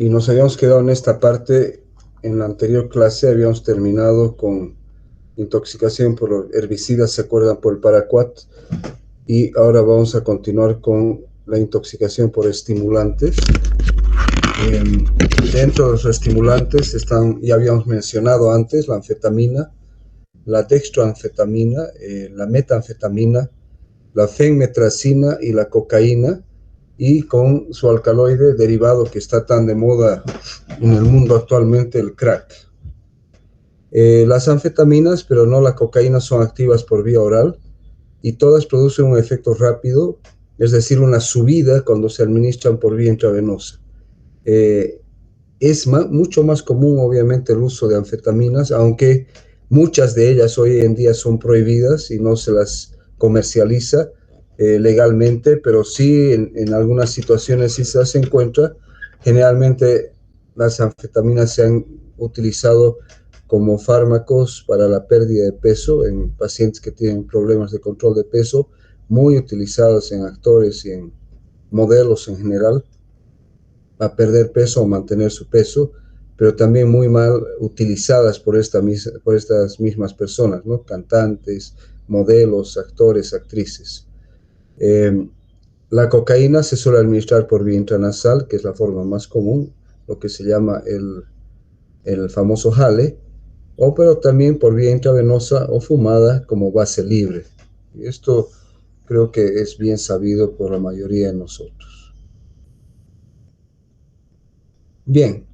Y nos habíamos quedado en esta parte. En la anterior clase habíamos terminado con intoxicación por herbicidas, ¿se acuerdan? Por el paraquat. Y ahora vamos a continuar con la intoxicación por estimulantes. Dentro de los estimulantes están, ya habíamos mencionado antes, la anfetamina, la dextroanfetamina, la metanfetamina, la fenmetracina y la cocaína, y con su alcaloide derivado que está tan de moda en el mundo actualmente, el crack. Las anfetaminas, pero no la cocaína, son activas por vía oral y todas producen un efecto rápido, es decir, una subida cuando se administran por vía intravenosa. Es mucho más común, obviamente, el uso de anfetaminas, aunque muchas de ellas hoy en día son prohibidas y no se las comercializa legalmente, pero sí en algunas situaciones sí se encuentra. Generalmente las anfetaminas se han utilizado como fármacos para la pérdida de peso en pacientes que tienen problemas de control de peso, muy utilizadas en actores y en modelos en general, a perder peso o mantener su peso, pero también muy mal utilizadas por estas mismas personas, ¿no? Cantantes, modelos, actores, actrices. La cocaína se suele administrar por vía intranasal, que es la forma más común, lo que se llama el famoso jale, pero también por vía intravenosa o fumada como base libre. Y esto creo que es bien sabido por la mayoría de nosotros. Bien,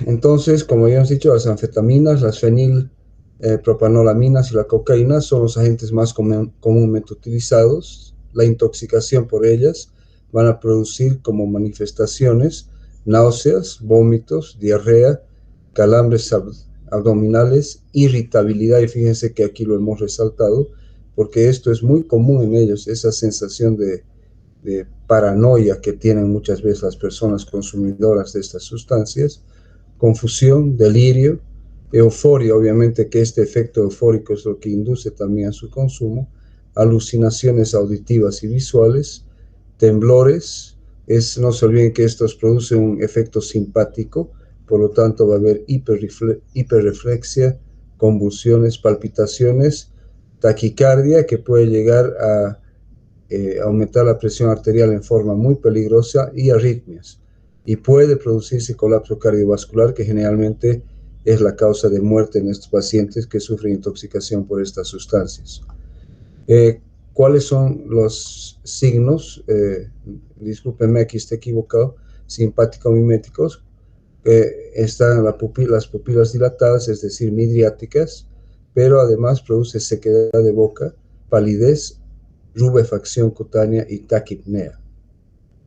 entonces, como ya hemos dicho, las anfetaminas, las fenilpropanolaminas y la cocaína son los agentes más comúnmente utilizados. La intoxicación por ellas van a producir como manifestaciones náuseas, vómitos, diarrea, calambres abdominales, irritabilidad, y fíjense que aquí lo hemos resaltado, porque esto es muy común en ellos, esa sensación de paranoia que tienen muchas veces las personas consumidoras de estas sustancias, confusión, delirio, euforia, obviamente que este efecto eufórico es lo que induce también a su consumo, alucinaciones auditivas y visuales, temblores, no se olviden que estos producen un efecto simpático, por lo tanto va a haber hiperreflexia, convulsiones, palpitaciones, taquicardia que puede llegar a aumentar la presión arterial en forma muy peligrosa, y arritmias. Y puede producirse colapso cardiovascular, que generalmente es la causa de muerte en estos pacientes que sufren intoxicación por estas sustancias. ¿Cuáles son los signos? Discúlpenme, aquí está equivocado. Simpático-miméticos. Están las pupilas dilatadas, es decir, midriáticas, pero además produce sequedad de boca, palidez, rubefacción cutánea y taquipnea.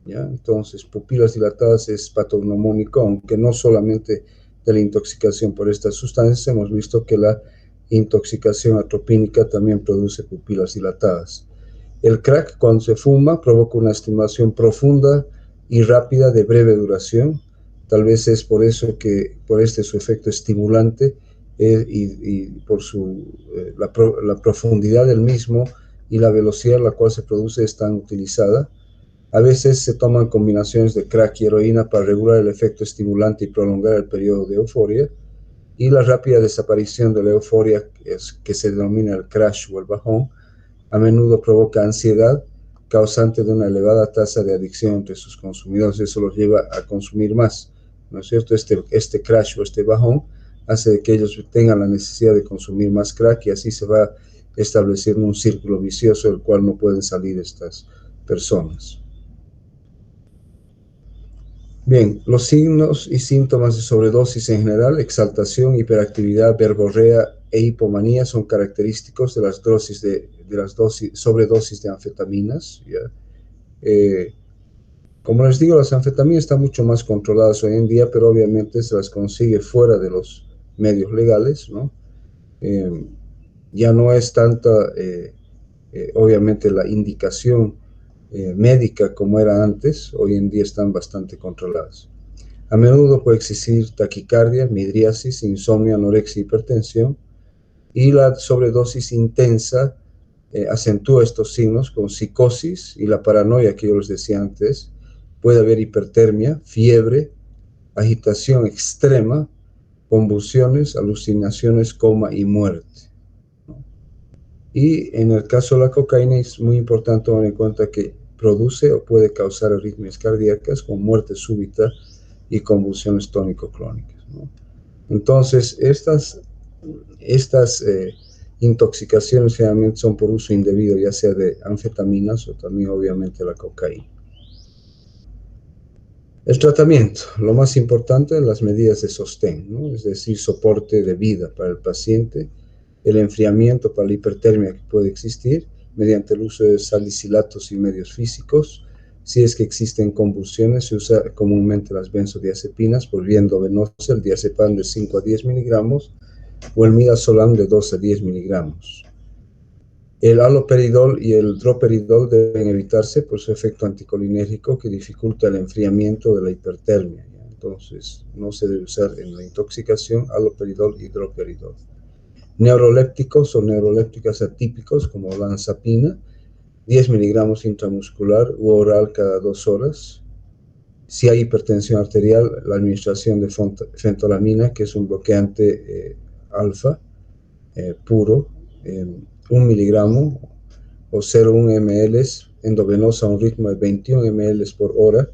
¿Ya? Entonces, pupilas dilatadas es patognomónico, aunque no solamente de la intoxicación por estas sustancias, hemos visto que la intoxicación atropínica también produce pupilas dilatadas. El crack, cuando se fuma, provoca una estimulación profunda y rápida de breve duración. Tal vez es por eso que, por su efecto estimulante y por la profundidad del mismo y la velocidad a la cual se produce, es tan utilizada. A veces se toman combinaciones de crack y heroína para regular el efecto estimulante y prolongar el periodo de euforia. Y la rápida desaparición de la euforia, que se denomina el crash o el bajón, a menudo provoca ansiedad, causante de una elevada tasa de adicción entre sus consumidores. Eso los lleva a consumir más, ¿no es cierto? Este crash o este bajón hace que ellos tengan la necesidad de consumir más crack, y así se va estableciendo un círculo vicioso del cual no pueden salir estas personas. Bien, los signos y síntomas de sobredosis en general: exaltación, hiperactividad, verborrea e hipomanía son característicos de las sobredosis de anfetaminas. ¿Ya? Como les digo, las anfetaminas están mucho más controladas hoy en día, pero obviamente se las consigue fuera de los medios legales, ¿no? Ya no es tanta, obviamente, la indicación médica como era antes. Hoy en día están bastante controladas. A menudo puede existir taquicardia, midriasis, insomnio, anorexia, hipertensión, y la sobredosis intensa acentúa estos signos con psicosis y la paranoia que yo les decía antes. Puede haber hipertermia, fiebre, agitación extrema, convulsiones, alucinaciones, coma y muerte. Y en el caso de la cocaína es muy importante tomar en cuenta que produce o puede causar arritmias cardíacas con muerte súbita y convulsiones tónico-clónicas, ¿no? Entonces, estas intoxicaciones generalmente son por uso indebido, ya sea de anfetaminas o también obviamente la cocaína. El tratamiento, lo más importante, las medidas de sostén, ¿no? Es decir, soporte de vida para el paciente, el enfriamiento para la hipertermia que puede existir mediante el uso de salicilatos y medios físicos. Si es que existen convulsiones, se usa comúnmente las benzodiazepinas por vía endovenosa, el diazepam de 5 a 10 miligramos o el midazolam de 2 a 10 miligramos. El haloperidol y el droperidol deben evitarse por su efecto anticolinérgico que dificulta el enfriamiento de la hipertermia. Entonces, no se debe usar en la intoxicación haloperidol y droperidol. Neurolépticos o neurolépticas atípicos como olanzapina, 10 miligramos intramuscular u oral cada 2 horas. Si hay hipertensión arterial, la administración de fentolamina, que es un bloqueante alfa puro, 1 miligramo o 0,1 ml endovenosa a un ritmo de 21 ml por hora,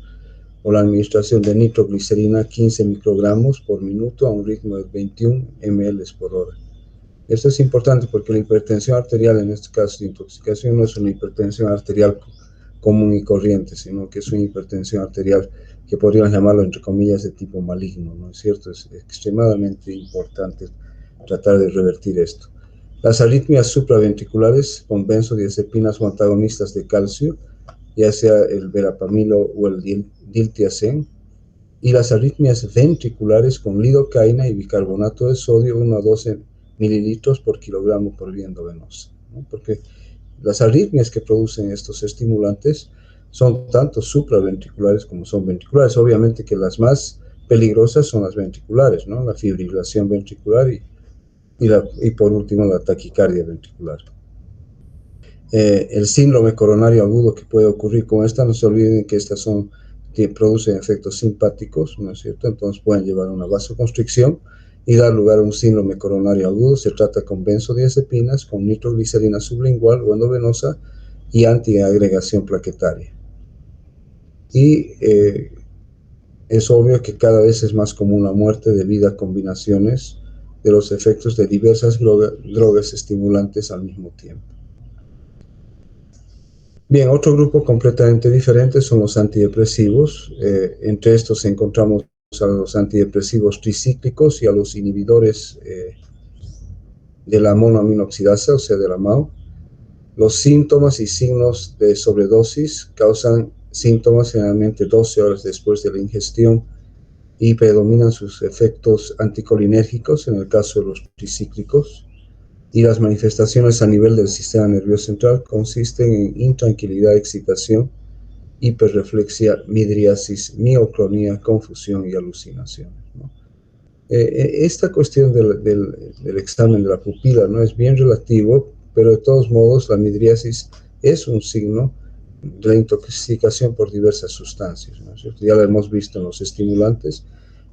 o la administración de nitroglicerina 15 microgramos por minuto a un ritmo de 21 ml por hora. Esto es importante porque la hipertensión arterial, en este caso de intoxicación, no es una hipertensión arterial común y corriente, sino que es una hipertensión arterial que podríamos llamarlo, entre comillas, de tipo maligno, ¿no es cierto? Es extremadamente importante tratar de revertir esto. Las arritmias supraventriculares con benzodiazepinas o antagonistas de calcio, ya sea el verapamilo o el diltiazem, y las arritmias ventriculares con lidocaína y bicarbonato de sodio, 1 a 12 mililitros por kilogramo por vía endovenosa, ¿no? Porque las arritmias que producen estos estimulantes son tanto supraventriculares como son ventriculares. Obviamente que las más peligrosas son las ventriculares, ¿no? La fibrilación ventricular y por último la taquicardia ventricular. El síndrome coronario agudo que puede ocurrir con esta, no se olviden que estas que producen efectos simpáticos, ¿no es cierto? Entonces pueden llevar a una vasoconstricción y dar lugar a un síndrome coronario agudo. Se trata con benzodiazepinas, con nitroglicerina sublingual o endovenosa y antiagregación plaquetaria. Y es obvio que cada vez es más común la muerte debido a combinaciones de los efectos de diversas drogas estimulantes al mismo tiempo. Bien, otro grupo completamente diferente son los antidepresivos. Entre estos encontramos a los antidepresivos tricíclicos y a los inhibidores de la monoaminoxidasa, o sea, de la MAO. Los síntomas y signos de sobredosis causan síntomas generalmente 12 horas después de la ingestión y predominan sus efectos anticolinérgicos en el caso de los tricíclicos. Y las manifestaciones a nivel del sistema nervioso central consisten en intranquilidad, excitación, hiperreflexia, midriasis, mioclonía, confusión y alucinaciones, ¿no? Esta cuestión del examen de la pupila, ¿no?, es bien relativo, pero de todos modos la midriasis es un signo de la intoxicación por diversas sustancias, ¿no es cierto? Ya lo hemos visto en los estimulantes,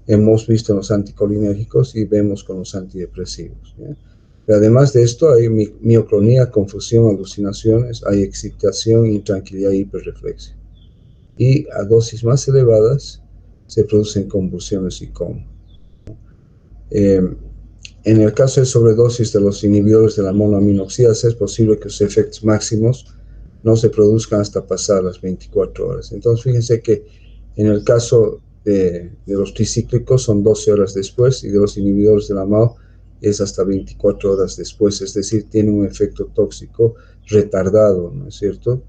hemos visto en los anticolinérgicos y vemos con los antidepresivos, ¿ya? Pero además de esto hay mioclonía, confusión, alucinaciones, hay excitación, intranquilidad y hiperreflexia. Y a dosis más elevadas se producen convulsiones y coma. En el caso de sobredosis de los inhibidores de la monoaminoxidasa es posible que sus efectos máximos no se produzcan hasta pasar las 24 horas. Entonces fíjense que en el caso de los tricíclicos son 12 horas después y de los inhibidores de la MAO es hasta 24 horas después, es decir, tiene un efecto tóxico retardado, ¿no es cierto?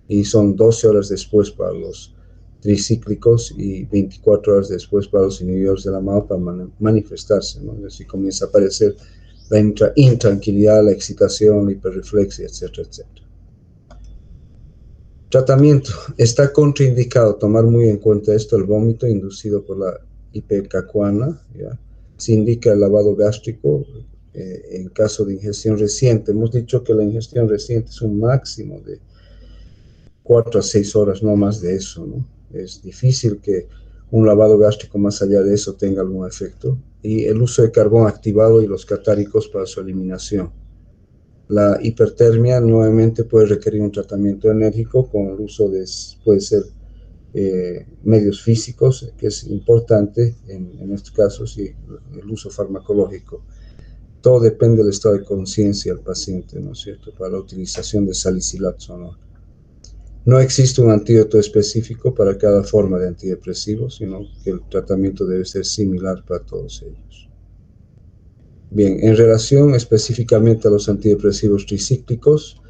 Y son 12 horas después para los tricíclicos y 24 horas después para los inhibidores de la MAO para manifestarse, ¿no? Es decir, comienza a aparecer la intranquilidad, la excitación, la hiperreflexia, etcétera, etcétera. Tratamiento. Está contraindicado tomar muy en cuenta esto, el vómito inducido por la ipecacuana, ¿ya? Se indica el lavado gástrico en caso de ingestión reciente. Hemos dicho que la ingestión reciente es un máximo de 4 a 6 horas, no más de eso, ¿no? Es difícil que un lavado gástrico más allá de eso tenga algún efecto, y el uso de carbón activado y los catáricos para su eliminación. La hipertermia nuevamente puede requerir un tratamiento enérgico con el uso de, puede ser medios físicos, que es importante en estos casos, y el uso farmacológico. Todo depende del estado de conciencia del paciente, ¿no es cierto?, para la utilización de salicilatos o no. No existe un antídoto específico para cada forma de antidepresivo, sino que el tratamiento debe ser similar para todos ellos. Bien, en relación específicamente a los antidepresivos tricíclicos,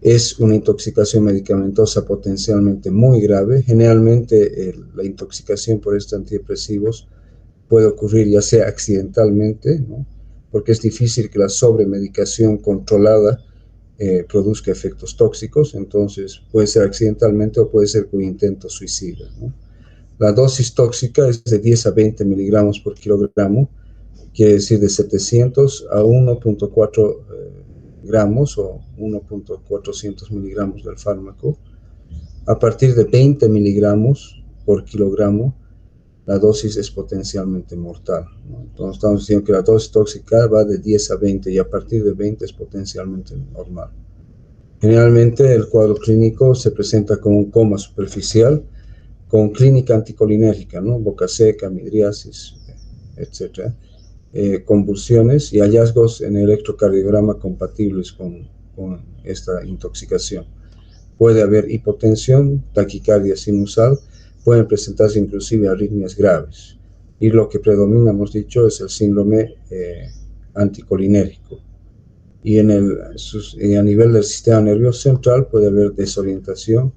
es una intoxicación medicamentosa potencialmente muy grave. Generalmente la intoxicación por estos antidepresivos puede ocurrir ya sea accidentalmente, ¿no?, porque es difícil que la sobremedicación controlada produzca efectos tóxicos, entonces puede ser accidentalmente o puede ser con intento suicida, ¿no? La dosis tóxica es de 10 a 20 miligramos por kilogramo, quiere decir de 700 a 1.4 gramos o 1.400 miligramos del fármaco. A partir de 20 miligramos por kilogramo, la dosis es potencialmente mortal, ¿no? Entonces estamos diciendo que la dosis tóxica va de 10 a 20 y a partir de 20 es potencialmente normal. Generalmente el cuadro clínico se presenta como un coma superficial con clínica anticolinérgica, ¿no?, boca seca, midriasis, etc., convulsiones y hallazgos en el electrocardiograma compatibles con esta intoxicación. Puede haber hipotensión, taquicardia sinusal, pueden presentarse inclusive arritmias graves. Y lo que predomina, hemos dicho, es el síndrome anticolinérgico. Y a nivel del sistema nervioso central puede haber desorientación,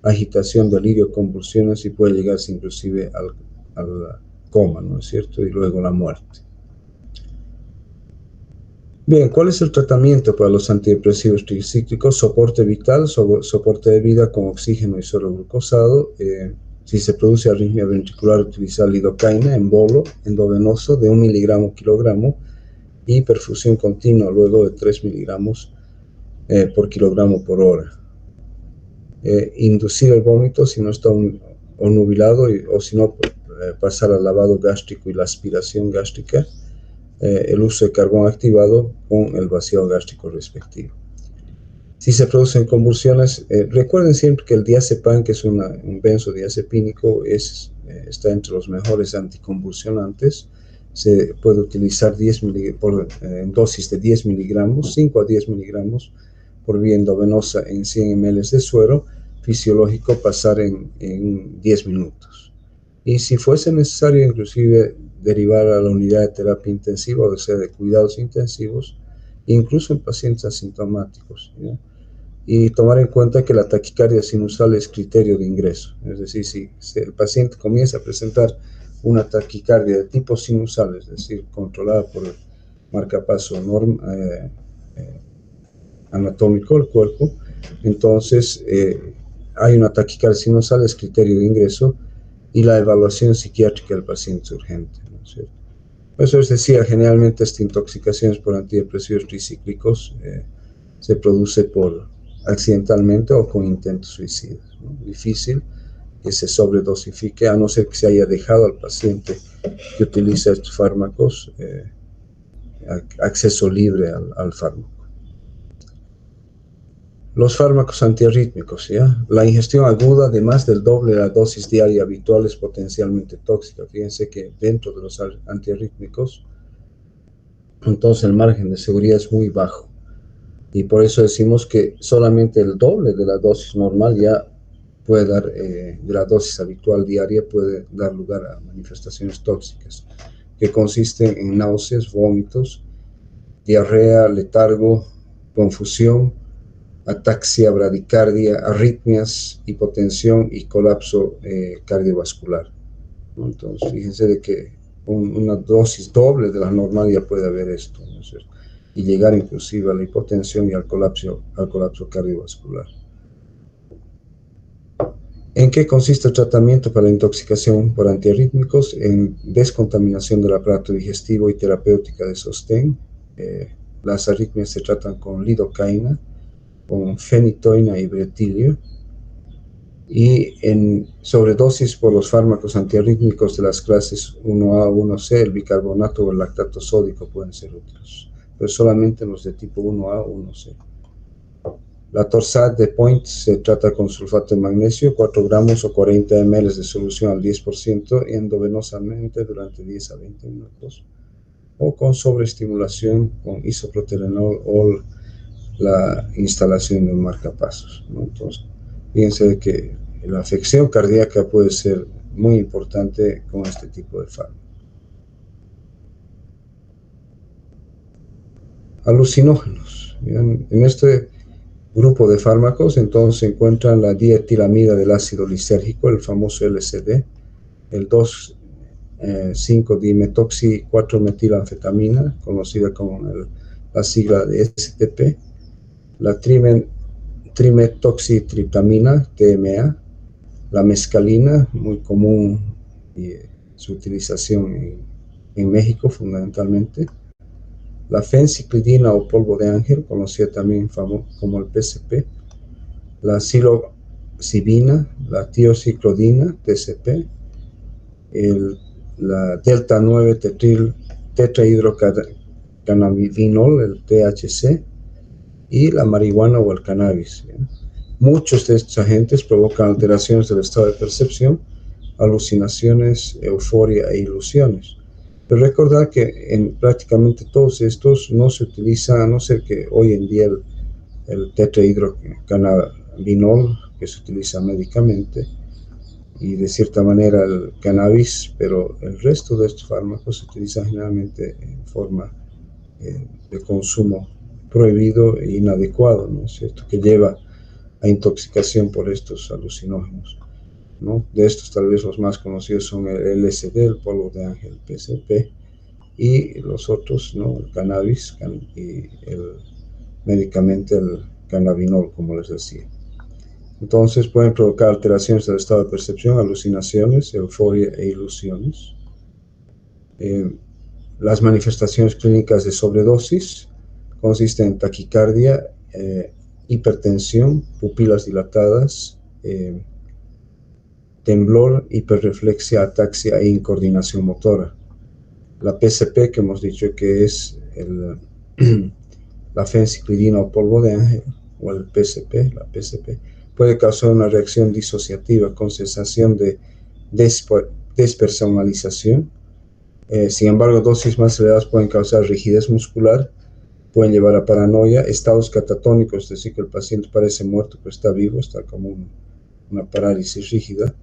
agitación, delirio, convulsiones y puede llegarse inclusive al coma, ¿no es cierto?, y luego la muerte. Bien, ¿cuál es el tratamiento para los antidepresivos tricíclicos? Soporte vital, soporte de vida con oxígeno y suero glucosado. Si se produce arritmia ventricular, utilizar lidocaína en bolo endovenoso de 1 miligramo kilogramo y perfusión continua luego de 3 miligramos por kilogramo por hora. Inducir el vómito si no está nubilado o si no, pasar al lavado gástrico y la aspiración gástrica. El uso de carbón activado con el vaciado gástrico respectivo. Si se producen convulsiones, recuerden siempre que el diazepam, que es un benzodiazepínico, está entre los mejores anticonvulsionantes. Se puede utilizar en dosis de 10 miligramos, 5 a 10 miligramos por vía endovenosa en 100 ml de suero fisiológico, pasar en 10 minutos. Y si fuese necesario, inclusive derivar a la unidad de terapia intensiva, o sea, de cuidados intensivos, incluso en pacientes asintomáticos, ¿ya? Y tomar en cuenta que la taquicardia sinusal es criterio de ingreso. Es decir, si el paciente comienza a presentar una taquicardia de tipo sinusal, es decir, controlada por el marcapaso anatómico del cuerpo, entonces hay una taquicardia sinusal, es criterio de ingreso, y la evaluación psiquiátrica del paciente es urgente, ¿no es cierto? Por eso les decía, generalmente estas intoxicaciones por antidepresivos tricíclicos se produce accidentalmente o con intentos suicidas, ¿no? Difícil que se sobredosifique, a no ser que se haya dejado al paciente que utiliza estos fármacos acceso libre al fármaco. Los fármacos antiarrítmicos, ¿ya? La ingestión aguda de más del doble de la dosis diaria habitual es potencialmente tóxica. Fíjense que dentro de los antiarrítmicos, entonces el margen de seguridad es muy bajo. Y por eso decimos que solamente el doble de la dosis normal ya puede dar, de la dosis habitual diaria, puede dar lugar a manifestaciones tóxicas, que consisten en náuseas, vómitos, diarrea, letargo, confusión, ataxia, bradicardia, arritmias, hipotensión y colapso cardiovascular, ¿no? Entonces, fíjense de que una dosis doble de la normal ya puede haber esto, ¿no es cierto?, y llegar inclusive a la hipotensión y al colapso cardiovascular. ¿En qué consiste el tratamiento para la intoxicación por antiarrítmicos? En descontaminación del aparato digestivo y terapéutica de sostén. Las arritmias se tratan con lidocaína, con fenitoína y bretilio, y en sobredosis por los fármacos antiarrítmicos de las clases 1A o 1C, el bicarbonato o el lactato sódico pueden ser útiles, pero solamente en los de tipo 1A o 1C. La torsad de Point se trata con sulfato de magnesio, 4 gramos o 40 ml de solución al 10% endovenosamente durante 10 a 20 minutos, o con sobreestimulación con isoproterenol o la instalación de un marcapasos, ¿no? Entonces, fíjense que la afección cardíaca puede ser muy importante con este tipo de fármaco. Alucinógenos. En este grupo de fármacos entonces se encuentran la dietilamida del ácido lisérgico, el famoso LSD, el 2,5-dimetoxi-4-metilanfetamina, conocida como la sigla de STP, la trimetoxitriptamina, TMA, la mescalina, muy común y su utilización en México fundamentalmente, la fenciclidina o polvo de ángel, conocida también como el PCP, la psilocibina, la tiociclodina, TCP, la delta 9 tetrahidrocannabinol, el THC, y la marihuana o el cannabis. Muchos de estos agentes provocan alteraciones del estado de percepción, alucinaciones, euforia e ilusiones. Pero recordar que en prácticamente todos estos no se utiliza, a no ser que hoy en día el tetrahidrocannabinol, que se utiliza médicamente, y de cierta manera el cannabis, pero el resto de estos fármacos se utilizan generalmente en forma de consumo prohibido e inadecuado, ¿no es cierto?, que lleva a intoxicación por estos alucinógenos, ¿no? De estos tal vez los más conocidos son el LSD, el polvo de ángel, PCP, y los otros, ¿no?, el cannabis y médicamente el cannabinol, como les decía. Entonces pueden provocar alteraciones del estado de percepción, alucinaciones, euforia e ilusiones. Las manifestaciones clínicas de sobredosis consisten en taquicardia, hipertensión, pupilas dilatadas, temblor, hiperreflexia, ataxia e incoordinación motora. La PCP, que hemos dicho que es la fenciclidina o polvo de ángel, o el PCP, la PCP, puede causar una reacción disociativa con sensación de despersonalización. Sin embargo, dosis más elevadas pueden causar rigidez muscular, pueden llevar a paranoia, estados catatónicos, es decir, que el paciente parece muerto pero está vivo, está como una parálisis rígida,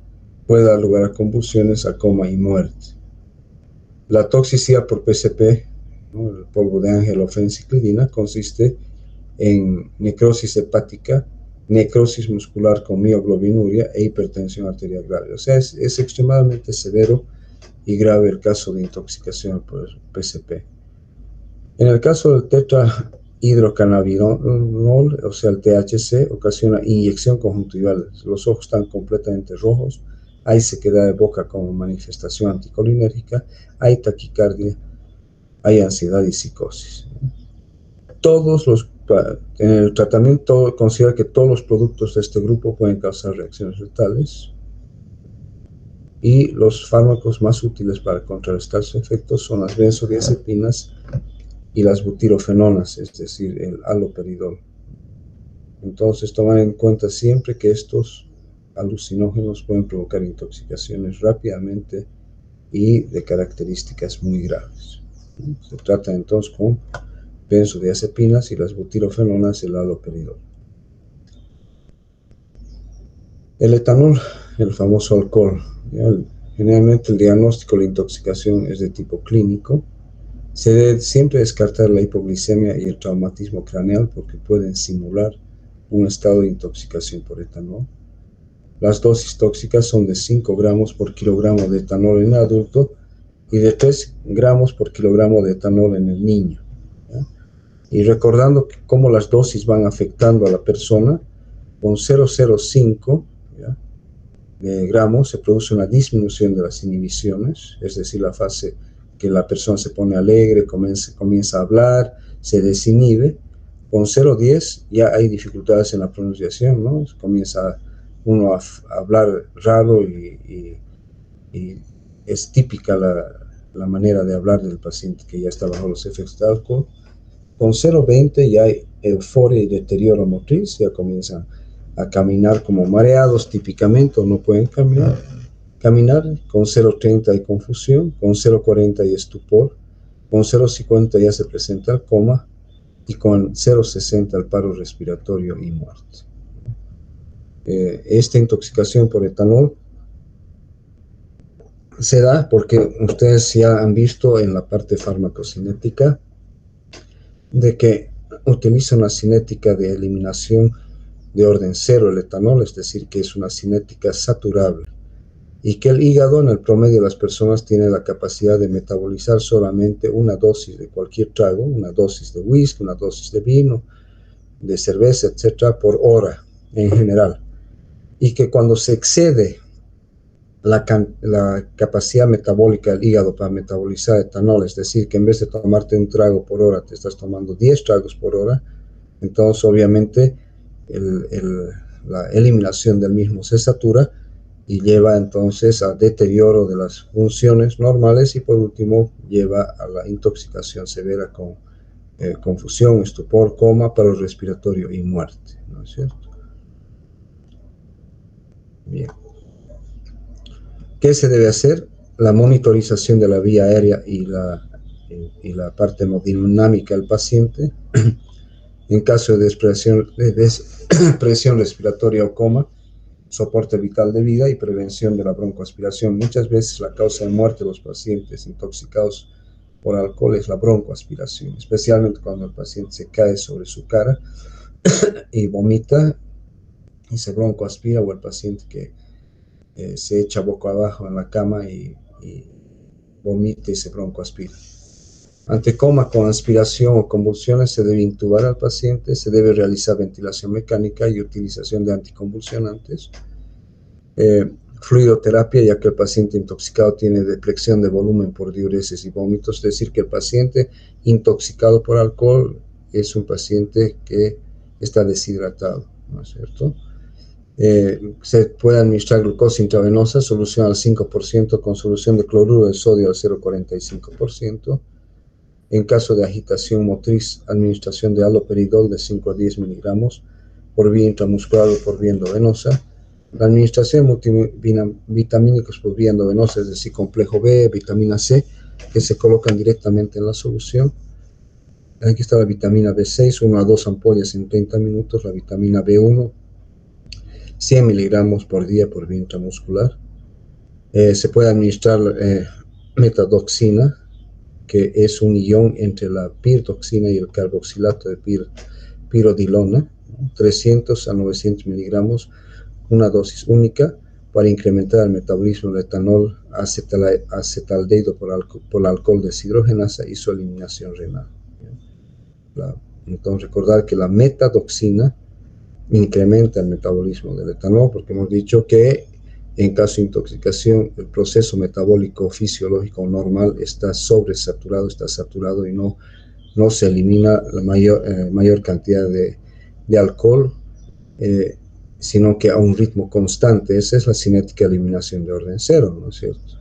puede dar lugar a convulsiones, a coma y muerte. La toxicidad por PCP, ¿no?, el polvo de ángel o fenciclidina, consiste en necrosis hepática, necrosis muscular con mioglobinuria e hipertensión arterial grave. O sea, es extremadamente severo y grave el caso de intoxicación por PCP. En el caso del tetrahidrocannabinol, o sea, el THC, ocasiona inyección conjuntival. Los ojos están completamente rojos, hay sequedad de boca como manifestación anticolinérgica, hay taquicardia, hay ansiedad y psicosis. En el tratamiento considera que todos los productos de este grupo pueden causar reacciones letales, y los fármacos más útiles para contrarrestar sus efectos son las benzodiazepinas y las butirofenonas, es decir, el haloperidol. Entonces, tomar en cuenta siempre que estos alucinógenos pueden provocar intoxicaciones rápidamente y de características muy graves. Se trata entonces con benzodiazepinas y las butirofenonas, el haloperidol. El etanol, el famoso alcohol. Generalmente el diagnóstico de la intoxicación es de tipo clínico. Se debe siempre descartar la hipoglicemia y el traumatismo craneal porque pueden simular un estado de intoxicación por etanol. Las dosis tóxicas son de 5 gramos por kilogramo de etanol en el adulto y de 3 gramos por kilogramo de etanol en el niño. Y recordando cómo las dosis van afectando a la persona, con 0,05 gramos se produce una disminución de las inhibiciones, es decir, la fase que la persona se pone alegre, comienza a hablar, se desinhibe. Con 0,10 ya hay dificultades en la pronunciación, ¿no? Comienza uno a hablar raro y es típica la manera de hablar del paciente que ya está bajo los efectos de alcohol. Con 0,20 ya hay euforia y deterioro motriz, ya comienzan a caminar como mareados típicamente o no pueden caminar. Con 0,30 hay confusión, con 0,40 hay estupor, con 0,50 ya se presenta el coma y con 0,60 el paro respiratorio y muerte. Esta intoxicación por etanol se da porque ustedes ya han visto en la parte farmacocinética de que utiliza una cinética de eliminación de orden cero el etanol, es decir, que es una cinética saturable, y que el hígado en el promedio de las personas tiene la capacidad de metabolizar solamente una dosis de cualquier trago, una dosis de whisky, una dosis de vino, de cerveza, etcétera, por hora en general, y que cuando se excede la capacidad metabólica del hígado para metabolizar etanol, es decir, que en vez de tomarte un trago por hora, te estás tomando 10 tragos por hora, entonces obviamente la eliminación del mismo se satura y lleva entonces a deterioro de las funciones normales y por último lleva a la intoxicación severa con confusión, estupor, coma, paro respiratorio y muerte, ¿no es cierto? Bien. ¿Qué se debe hacer? La monitorización de la vía aérea y la parte hemodinámica del paciente. En caso de presión respiratoria o coma, soporte vital de vida y prevención de la broncoaspiración. Muchas veces la causa de muerte de los pacientes intoxicados por alcohol es la broncoaspiración, especialmente cuando el paciente se cae sobre su cara y vomita y se broncoaspira, o el paciente que se echa boca abajo en la cama y vomita y se broncoaspira. Ante coma con aspiración o convulsiones se debe intubar al paciente, se debe realizar ventilación mecánica y utilización de anticonvulsionantes. Fluidoterapia, ya que el paciente intoxicado tiene depresión de volumen por diuresis y vómitos, es decir, que el paciente intoxicado por alcohol es un paciente que está deshidratado, ¿no es cierto? Se puede administrar glucosa intravenosa, solución al 5% con solución de cloruro de sodio al 0,45%. En caso de agitación motriz, administración de haloperidol de 5 a 10 miligramos por vía intramuscular o por vía endovenosa. La administración de multivitamínicos por vía endovenosa, es decir, complejo B, vitamina C, que se colocan directamente en la solución. Aquí está la vitamina B6, 1 a 2 ampollas en 30 minutos, la vitamina B1, 100 miligramos por día por vía intramuscular. Se puede administrar metadoxina, que es un ion entre la pirtoxina y el carboxilato de pirodilona, 300 a 900 miligramos, una dosis única para incrementar el metabolismo del etanol acetaldehído por la alcohol deshidrogenasa y su eliminación renal. Entonces recordar que la metadoxina incrementa el metabolismo del etanol, porque hemos dicho que en caso de intoxicación el proceso metabólico fisiológico normal está sobresaturado, está saturado y no se elimina la mayor cantidad de alcohol, sino que a un ritmo constante. Esa es la cinética de eliminación de orden cero, ¿no es cierto?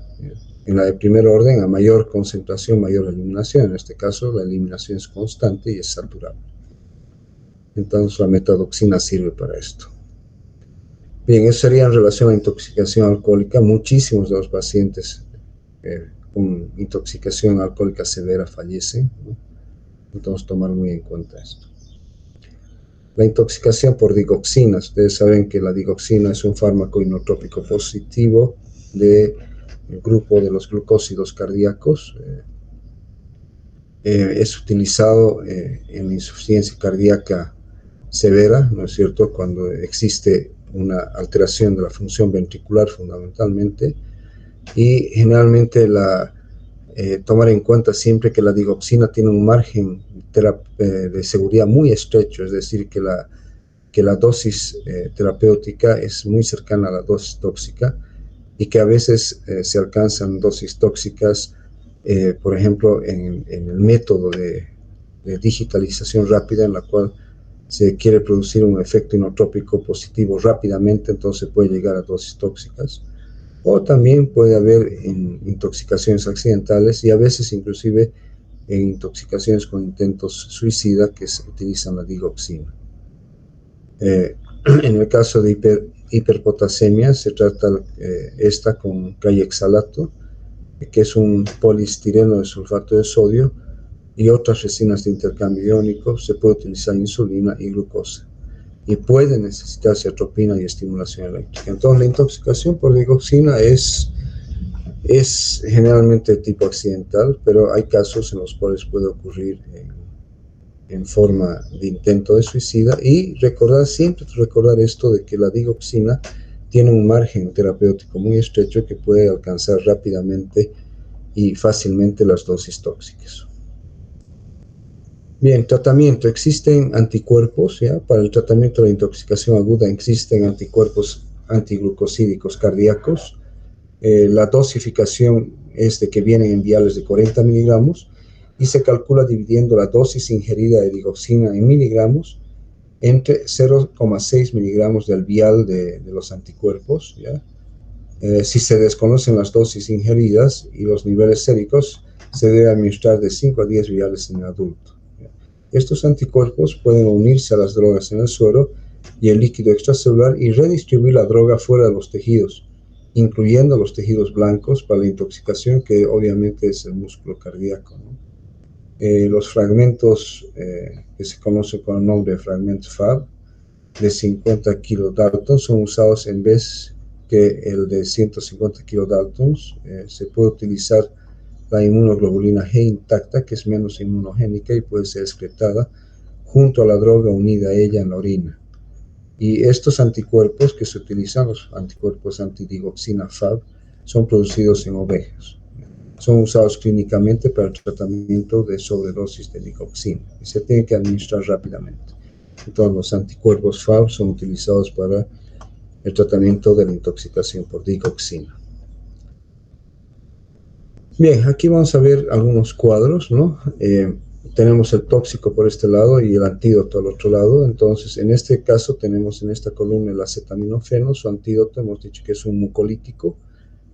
En la de primer orden, a mayor concentración, mayor eliminación. En este caso, la eliminación es constante y es saturable. Entonces, la metadoxina sirve para esto. Bien, eso sería en relación a intoxicación alcohólica. Muchísimos de los pacientes con intoxicación alcohólica severa fallecen, ¿no? Entonces, tomar muy en cuenta esto. La intoxicación por digoxina. Ustedes saben que la digoxina es un fármaco inotrópico positivo del grupo de los glucósidos cardíacos. Es utilizado en la insuficiencia cardíaca severa, ¿no es cierto?, cuando existe una alteración de la función ventricular fundamentalmente, y generalmente tomar en cuenta siempre que la digoxina tiene un margen de seguridad muy estrecho, es decir, que la dosis terapéutica es muy cercana a la dosis tóxica y que a veces se alcanzan dosis tóxicas, por ejemplo, en el método de digitalización rápida, en la cual se quiere producir un efecto inotrópico positivo rápidamente, entonces puede llegar a dosis tóxicas. O también puede haber intoxicaciones accidentales y a veces inclusive en intoxicaciones con intentos suicidas que se utilizan la digoxina. En el caso de hiperpotasemia se trata esta con cayexalato, que es un poliestireno de sulfato de sodio, y otras resinas de intercambio iónico. Se puede utilizar insulina y glucosa. Y puede necesitarse atropina y estimulación eléctrica. Entonces la intoxicación por digoxina es generalmente de tipo accidental, pero hay casos en los cuales puede ocurrir en forma de intento de suicida. Y siempre recordar esto de que la digoxina tiene un margen terapéutico muy estrecho que puede alcanzar rápidamente y fácilmente las dosis tóxicas. Bien, tratamiento. Existen anticuerpos, ¿ya? Para el tratamiento de la intoxicación aguda existen anticuerpos antiglucosídicos cardíacos. La dosificación es de que vienen en viales de 40 miligramos y se calcula dividiendo la dosis ingerida de digoxina en miligramos entre 0,6 miligramos del vial de los anticuerpos, ¿ya? Si se desconocen las dosis ingeridas y los niveles séricos, se debe administrar de 5 a 10 viales en el adulto. Estos anticuerpos pueden unirse a las drogas en el suero y el líquido extracelular y redistribuir la droga fuera de los tejidos, incluyendo los tejidos blancos para la intoxicación, que obviamente es el músculo cardíaco, ¿no? Los fragmentos que se conocen con el nombre de fragmentos FAB de 50 kilodaltons son usados en vez que el de 150 kilodaltons. Se puede utilizar la inmunoglobulina G intacta, que es menos inmunogénica y puede ser excretada junto a la droga unida a ella en la orina. Y estos anticuerpos que se utilizan, los anticuerpos antidigoxina FAB, son producidos en ovejas. Son usados clínicamente para el tratamiento de sobredosis de digoxina y se tienen que administrar rápidamente. Entonces, los anticuerpos FAB son utilizados para el tratamiento de la intoxicación por digoxina. Bien, aquí vamos a ver algunos cuadros, ¿no? Tenemos el tóxico por este lado y el antídoto al otro lado. Entonces, en este caso tenemos en esta columna el acetaminofeno. Su antídoto hemos dicho que es un mucolítico,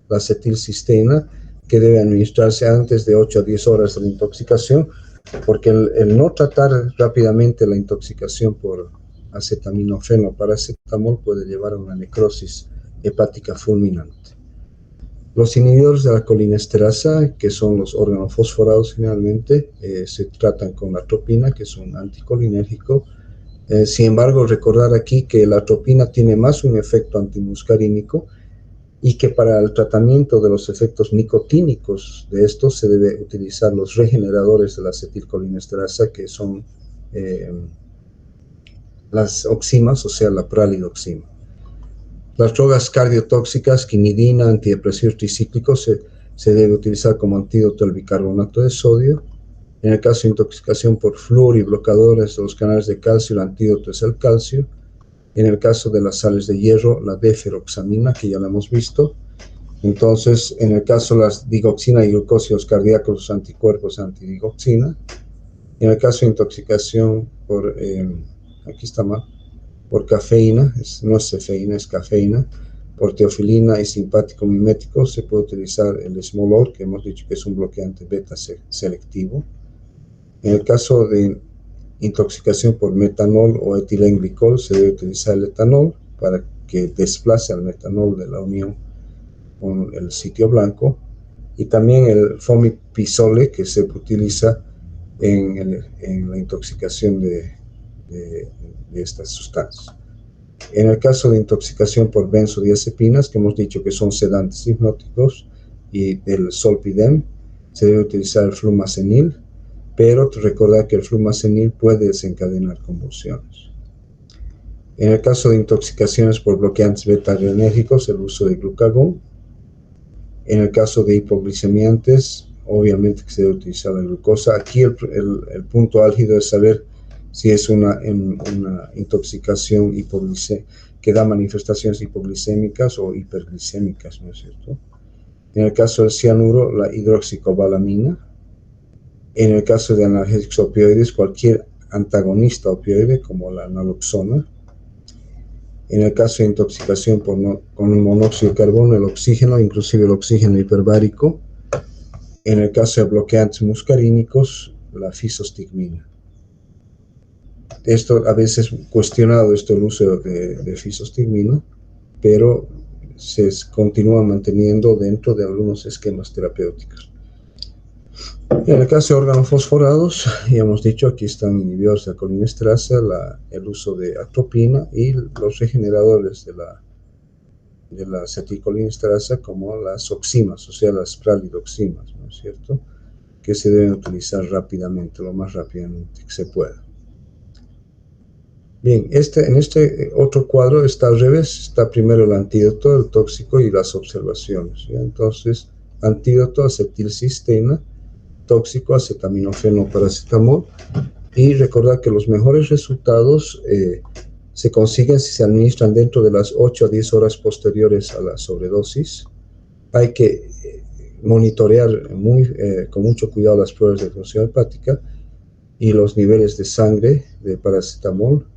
la acetilcisteína, que debe administrarse antes de 8 a 10 horas de la intoxicación, porque el no tratar rápidamente la intoxicación por acetaminofeno o paracetamol puede llevar a una necrosis hepática fulminante. Los inhibidores de la colinesterasa, que son los organofosforados generalmente, se tratan con la atropina, que es un anticolinérgico. Sin embargo, recordar aquí que la atropina tiene más un efecto antimuscarínico y que para el tratamiento de los efectos nicotínicos de estos se debe utilizar los regeneradores de la acetilcolinesterasa, que son las oximas, o sea, la pralidoxima. Las drogas cardiotóxicas, quinidina, antidepresivos tricíclicos, se debe utilizar como antídoto el bicarbonato de sodio. En el caso de intoxicación por flúor y bloqueadores de los canales de calcio, el antídoto es el calcio. En el caso de las sales de hierro, la deferoxamina, que ya la hemos visto. Entonces, en el caso de las digoxina y glucósidos cardíacos, los anticuerpos antidigoxina. En el caso de intoxicación por, aquí está mal, por cafeína, no es cefeína, es cafeína, por teofilina y simpático mimético, se puede utilizar el esmolol, que hemos dicho que es un bloqueante beta selectivo. En el caso de intoxicación por metanol o etilenglicol, se debe utilizar el etanol para que desplace al metanol de la unión con el sitio blanco, y también el fomipisole, que se utiliza en la intoxicación de estas sustancias. En el caso de intoxicación por benzodiazepinas, que hemos dicho que son sedantes hipnóticos, y el zolpidem, se debe utilizar el flumazenil, pero recordar que el flumazenil puede desencadenar convulsiones. En el caso de intoxicaciones por bloqueantes beta-adrenérgicos, el uso de glucagón. En el caso de hipoglicemiantes, obviamente que se debe utilizar la glucosa. Aquí el punto álgido es saber si es una intoxicación que da manifestaciones hipoglicémicas o hiperglicémicas, ¿no es cierto? En el caso del cianuro, la hidroxicobalamina. En el caso de analgésicos opioides, cualquier antagonista opioide como la naloxona. En el caso de intoxicación con monóxido de carbono, el oxígeno, inclusive el oxígeno hiperbárico. En el caso de bloqueantes muscarínicos, la fisostigmina. Esto a veces cuestionado el uso de fisostigmina, pero se continúa manteniendo dentro de algunos esquemas terapéuticos. En el caso de órganos fosforados, ya hemos dicho, aquí están inhibidores de la colinesterasa, el uso de atropina y los regeneradores de la acetilcolinesterasa como las oximas, o sea, las pralidoximas, ¿no es cierto?, que se deben utilizar rápidamente, lo más rápidamente que se pueda. Bien, en este otro cuadro está al revés, está primero el antídoto, el tóxico y las observaciones, ¿ya? Entonces, antídoto, acetilcisteína, tóxico, acetaminofeno, paracetamol, y recordar que los mejores resultados se consiguen si se administran dentro de las 8 a 10 horas posteriores a la sobredosis. Hay que monitorear con mucho cuidado las pruebas de función hepática y los niveles de sangre de paracetamol.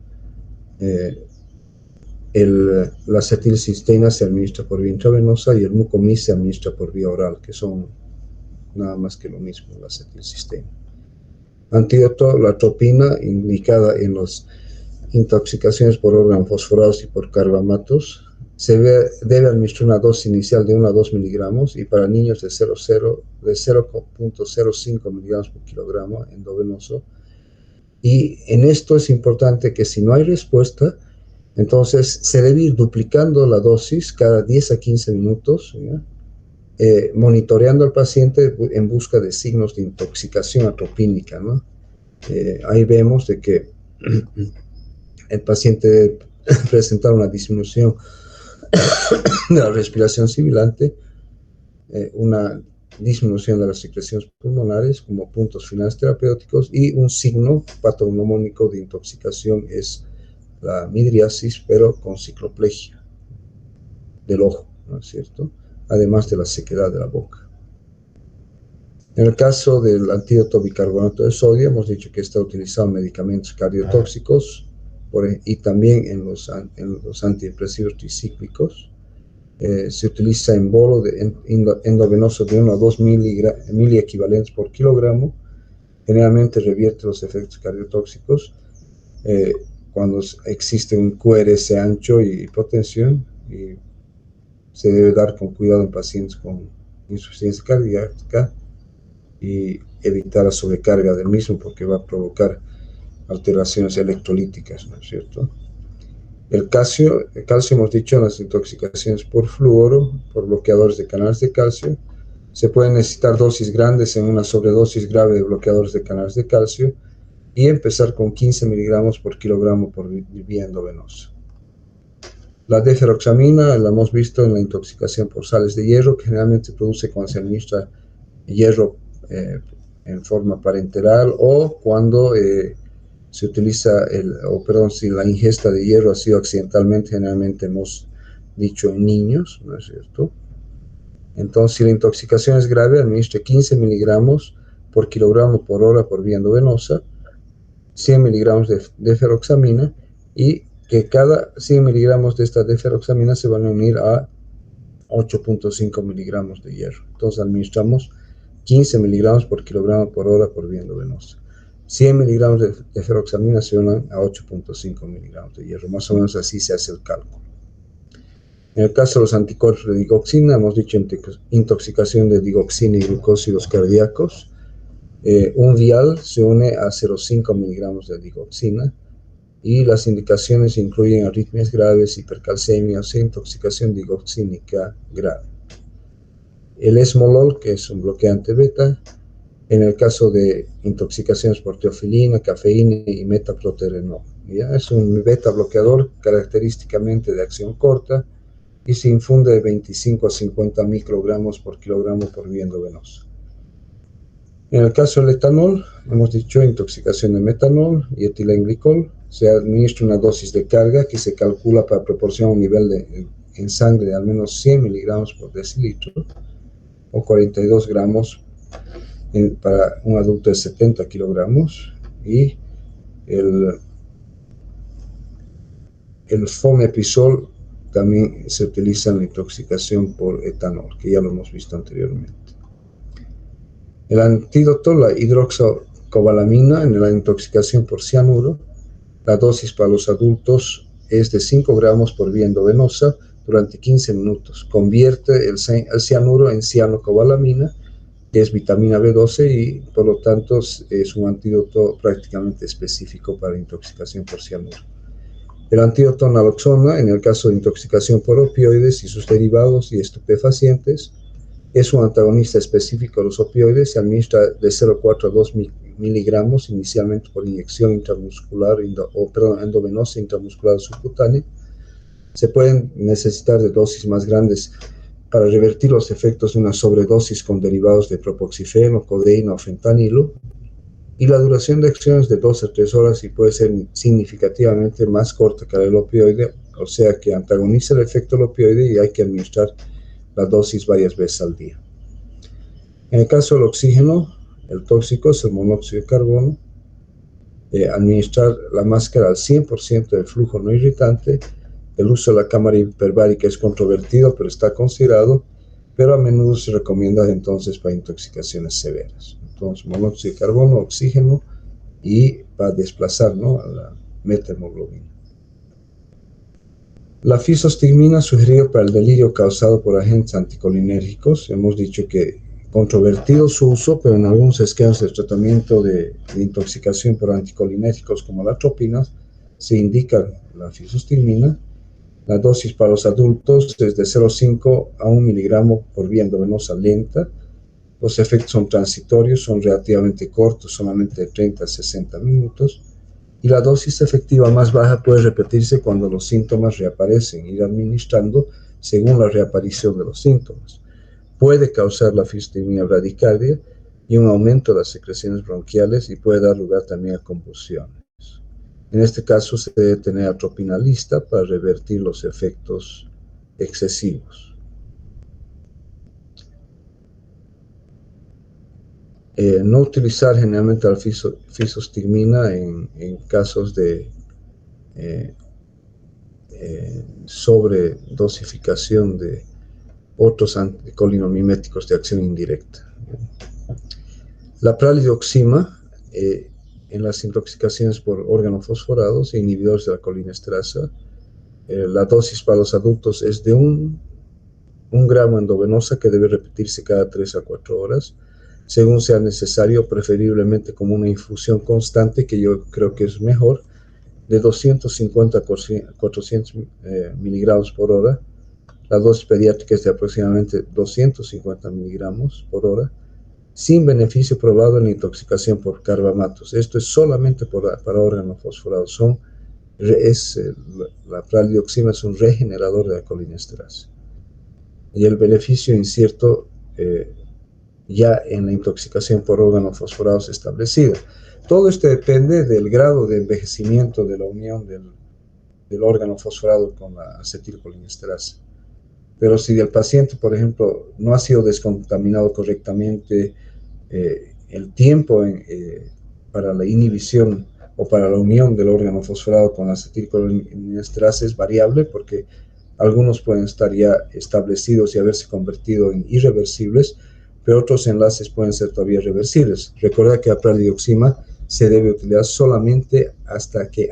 La acetilcisteína se administra por vía intravenosa y el mucomis se administra por vía oral, que son nada más que lo mismo, la acetilcisteína. Antídoto, la atropina, indicada en las intoxicaciones por órganos fosforados y por carbamatos. Se debe administrar una dosis inicial de 1 a 2 miligramos y para niños de 0.05 miligramos por kilogramo endovenoso. Y en esto es importante que si no hay respuesta, entonces se debe ir duplicando la dosis cada 10 a 15 minutos, ¿ya? Monitoreando al paciente en busca de signos de intoxicación atropínica, ¿no? Ahí vemos de que el paciente debe presentar una disminución de la respiración sibilante, una disminución de las secreciones pulmonares como puntos finales terapéuticos, y un signo patognomónico de intoxicación es la midriasis, pero con cicloplegia del ojo, ¿no es cierto?, además de la sequedad de la boca. En el caso del antídoto bicarbonato de sodio, hemos dicho que está utilizado en medicamentos cardiotóxicos y también en los antidepresivos tricíclicos. Se utiliza en bolo endovenoso de 1 a 2 miliequivalentes por kilogramo. Generalmente revierte los efectos cardiotóxicos cuando existe un QRS ancho y hipotensión, y se debe dar con cuidado en pacientes con insuficiencia cardíaca y evitar la sobrecarga del mismo porque va a provocar alteraciones electrolíticas, ¿no es cierto? El calcio hemos dicho, en las intoxicaciones por fluoro, por bloqueadores de canales de calcio, se pueden necesitar dosis grandes en una sobredosis grave de bloqueadores de canales de calcio y empezar con 15 miligramos por kilogramo por vía endovenosa. La deferoxamina la hemos visto en la intoxicación por sales de hierro, que generalmente se produce cuando se administra hierro en forma parenteral o cuando se utiliza si la ingesta de hierro ha sido accidentalmente, generalmente hemos dicho en niños, ¿no es cierto? Entonces, si la intoxicación es grave, administre 15 miligramos por kilogramo por hora por vía endovenosa, 100 miligramos de deferoxamina, y que cada 100 miligramos de esta deferoxamina se van a unir a 8.5 miligramos de hierro. Entonces, administramos 15 miligramos por kilogramo por hora por vía endovenosa. 100 miligramos de deferoxamina se unen a 8.5 miligramos de hierro. Más o menos así se hace el cálculo. En el caso de los anticuerpos de digoxina, hemos dicho intoxicación de digoxina y glucósidos cardíacos. Un vial se une a 0,5 miligramos de digoxina, y las indicaciones incluyen arritmias graves, hipercalcemia o intoxicación digoxínica grave. El esmolol, que es un bloqueante beta, en el caso de intoxicaciones por teofilina, cafeína y metaproterenol. ¿Ya? Es un beta bloqueador característicamente de acción corta y se infunde de 25 a 50 microgramos por kilogramo por vía endovenosa. En el caso del etanol, hemos dicho intoxicación de metanol y etilenglicol. Se administra una dosis de carga que se calcula para proporcionar un nivel en sangre de al menos 100 miligramos por decilitro o 42 gramos para un adulto de 70 kilogramos, y El fomepizol también se utiliza en la intoxicación por etanol, que ya lo hemos visto anteriormente. El antídoto, la hidroxicobalamina, en la intoxicación por cianuro, la dosis para los adultos es de 5 gramos por vía endovenosa durante 15 minutos. Convierte el cianuro en cianocobalamina, que es vitamina B12 y por lo tanto es un antídoto prácticamente específico para intoxicación por cianuro. El antídoto naloxona, en el caso de intoxicación por opioides y sus derivados y estupefacientes, es un antagonista específico de los opioides, se administra de 0,4 a 2 miligramos inicialmente por inyección intramuscular endovenosa intramuscular subcutánea. Se pueden necesitar de dosis más grandes para revertir los efectos de una sobredosis con derivados de propoxifeno, codeína o fentanilo, y la duración de acción es de 2 a 3 horas y puede ser significativamente más corta que la del opioide, o sea que antagoniza el efecto del opioide y hay que administrar la dosis varias veces al día. En el caso del oxígeno, el tóxico es el monóxido de carbono. Administrar la máscara al 100% del flujo no irritante. El uso de la cámara hiperbárica es controvertido, pero está considerado, pero a menudo se recomienda entonces para intoxicaciones severas. Entonces, monóxido de carbono, oxígeno y para desplazar, ¿no?, a la methemoglobina. La fisostigmina sugerida para el delirio causado por agentes anticolinérgicos. Hemos dicho que controvertido su uso, pero en algunos esquemas de tratamiento de intoxicación por anticolinérgicos como la atropina se indica la fisostigmina. La dosis para los adultos es de 0,5 a 1 miligramo por vía endovenosa lenta. Los efectos son transitorios, son relativamente cortos, solamente de 30 a 60 minutos. Y la dosis efectiva más baja puede repetirse cuando los síntomas reaparecen, ir administrando según la reaparición de los síntomas. Puede causar la fisostigmina bradicardia y un aumento de las secreciones bronquiales y puede dar lugar también a convulsiones. En este caso se debe tener atropina lista para revertir los efectos excesivos. No utilizar generalmente la fisostigmina en casos de sobredosificación de otros anticolinomiméticos de acción indirecta. La pralidoxima en las intoxicaciones por organofosforados e inhibidores de la colinesterasa. La dosis para los adultos es de 1 gramo endovenosa que debe repetirse cada 3 a 4 horas, según sea necesario, preferiblemente como una infusión constante, que yo creo que es mejor, de 250 a 400 miligramos por hora. La dosis pediátrica es de aproximadamente 250 miligramos por hora, sin beneficio probado en la intoxicación por carbamatos. Esto es solamente para órganos fosforados. La pralidoxima es un regenerador de la colinesterasa. Y el beneficio incierto ya en la intoxicación por órganos fosforados establecida. Todo esto depende del grado de envejecimiento de la unión del órgano fosforado con la acetilcolinesterasa. Pero si el paciente, por ejemplo, no ha sido descontaminado correctamente, el tiempo para la inhibición o para la unión del órgano fosforado con la acetilcolinesterasa es variable, porque algunos pueden estar ya establecidos y haberse convertido en irreversibles, pero otros enlaces pueden ser todavía reversibles. Recuerda que la pralidoxima se debe utilizar solamente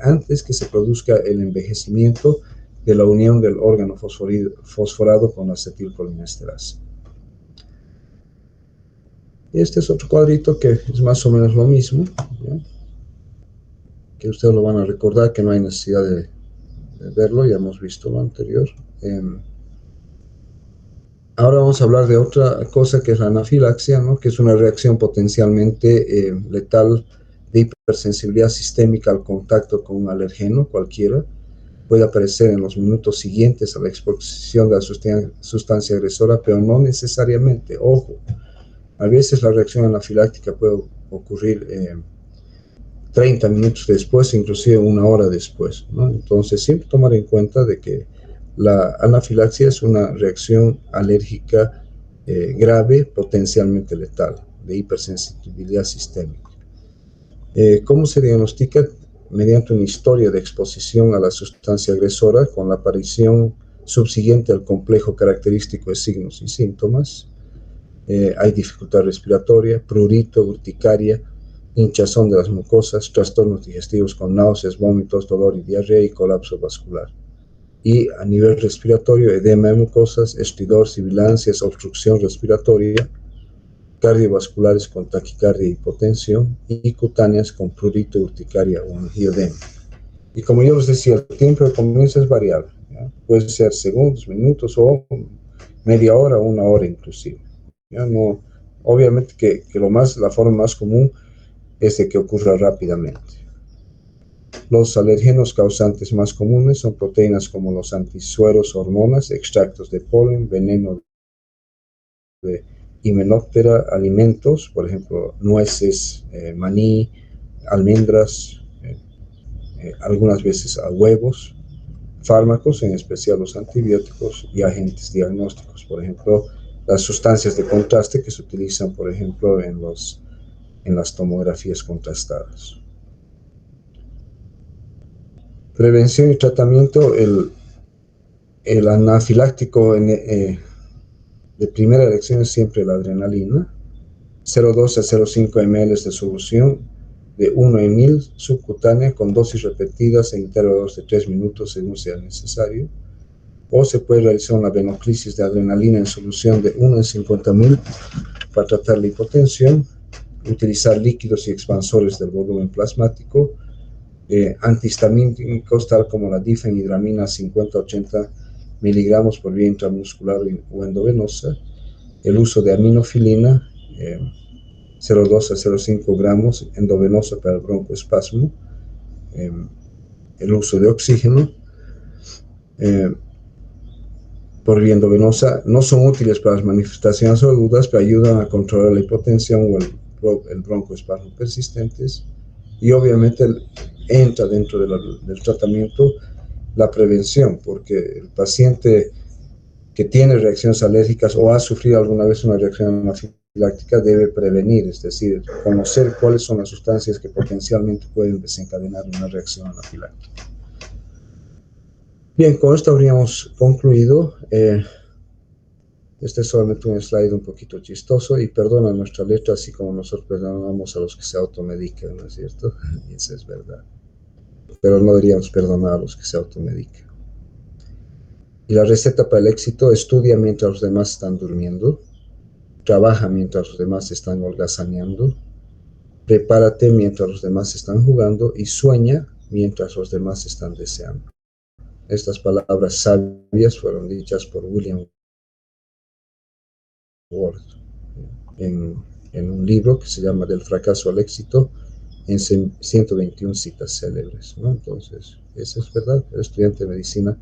antes que se produzca el envejecimiento de la unión del órgano fosforado con la acetilcolinesterasa. Este es otro cuadrito que es más o menos lo mismo, ¿ya?, que ustedes lo van a recordar, que no hay necesidad de verlo, ya hemos visto lo anterior. Ahora vamos a hablar de otra cosa, que es la anafilaxia, ¿no?, que es una reacción potencialmente letal de hipersensibilidad sistémica al contacto con un alergeno cualquiera. Puede aparecer en los minutos siguientes a la exposición de la sustancia agresora, pero no necesariamente. Ojo, a veces la reacción anafiláctica puede ocurrir 30 minutos después, inclusive 1 hora después, ¿no? Entonces, siempre tomar en cuenta de que la anafilaxia es una reacción alérgica grave, potencialmente letal, de hipersensibilidad sistémica. ¿Cómo se diagnostica? mediante una historia de exposición a la sustancia agresora con la aparición subsiguiente al complejo característico de signos y síntomas. Hay dificultad respiratoria, prurito, urticaria, hinchazón de las mucosas, trastornos digestivos con náuseas, vómitos, dolor y diarrea y colapso vascular. Y a nivel respiratorio, edema de mucosas, estridor, sibilancias, obstrucción respiratoria, cardiovasculares con taquicardia y hipotensión, y cutáneas con prurito, urticaria o angiodema. Y como yo les decía, el tiempo de comienzo es variable, ¿ya? Puede ser segundos, minutos o media hora o una hora inclusive. ¿Ya? No, obviamente que la forma más común es de que ocurra rápidamente. Los alergenos causantes más comunes son proteínas como los antisueros, hormonas, extractos de polen, veneno de himenóptera, alimentos, por ejemplo, nueces, maní, almendras, algunas veces a huevos, fármacos, en especial los antibióticos y agentes diagnósticos, por ejemplo, las sustancias de contraste que se utilizan, por ejemplo, en las tomografías contrastadas. Prevención y tratamiento, el anafiláctico de primera elección es siempre la adrenalina, 0,2 a 0,5 ml de solución de 1 en 1000 subcutánea con dosis repetidas en intervalos de 3 minutos según sea necesario. O se puede realizar una venoclisis de adrenalina en solución de 1 en 50.000 para tratar la hipotensión, utilizar líquidos y expansores del volumen plasmático, antihistamínicos tal como la difenhidramina 50-80 miligramos por vía intramuscular o endovenosa, el uso de aminofilina 0,2 a 0,5 gramos endovenosa para el broncoespasmo, el uso de oxígeno por vía endovenosa no son útiles para las manifestaciones agudas, pero ayudan a controlar la hipotensión o el broncoespasmo persistentes. Y obviamente entra dentro del tratamiento la prevención, porque el paciente que tiene reacciones alérgicas o ha sufrido alguna vez una reacción anafiláctica debe prevenir, es decir, conocer cuáles son las sustancias que potencialmente pueden desencadenar una reacción anafiláctica. Bien, con esto habríamos concluido. Este es solamente un slide un poquito chistoso y perdona nuestra letra, así como nosotros perdonamos a los que se automedican, ¿no es cierto? Y eso es verdad. Pero no deberíamos perdonar a los que se automedican. Y la receta para el éxito: estudia mientras los demás están durmiendo, trabaja mientras los demás están holgazaneando, prepárate mientras los demás están jugando y sueña mientras los demás están deseando. Estas palabras sabias fueron dichas por William Ward en un libro que se llama Del fracaso al éxito, en 121 citas célebres, ¿no? Entonces, eso es verdad. El estudiante de medicina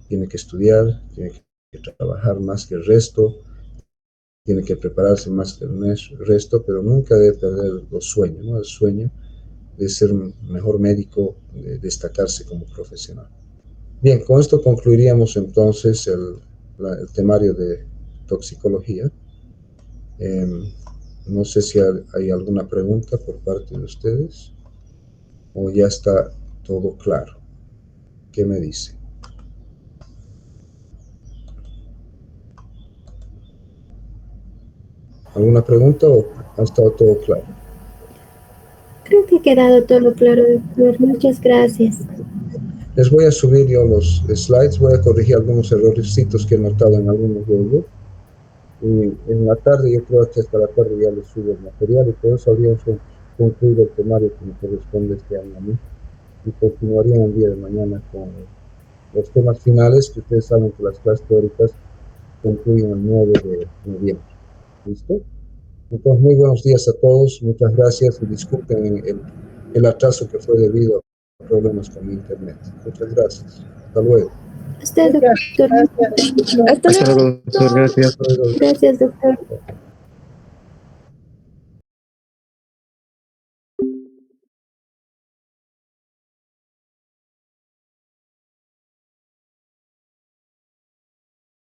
tiene que estudiar, tiene que trabajar más que el resto, tiene que prepararse más que el resto, pero nunca debe perder los sueños, ¿no? El sueño de ser un mejor médico, de destacarse como profesional. Bien, con esto concluiríamos entonces el temario de toxicología. No sé si hay alguna pregunta por parte de ustedes o ya está todo claro. ¿Qué me dice? ¿Alguna pregunta o ha estado todo claro? Creo que ha quedado todo claro, doctor. Muchas gracias. Les voy a subir yo los slides, voy a corregir algunos errorcitos que he notado en algunos de ellos. Y en la tarde, yo creo que hasta la tarde ya les subo el material y por eso habríamos concluido el temario que me corresponde este año a mí. Y continuarían el día de mañana con los temas finales, que ustedes saben que las clases teóricas concluyen el 9 de noviembre. ¿Listo? Entonces, muy buenos días a todos, muchas gracias y disculpen el atraso que fue debido a problemas con mi internet. Muchas gracias. Hasta luego. Usted, doctor. Hasta luego, doctor. Gracias. Gracias, doctor.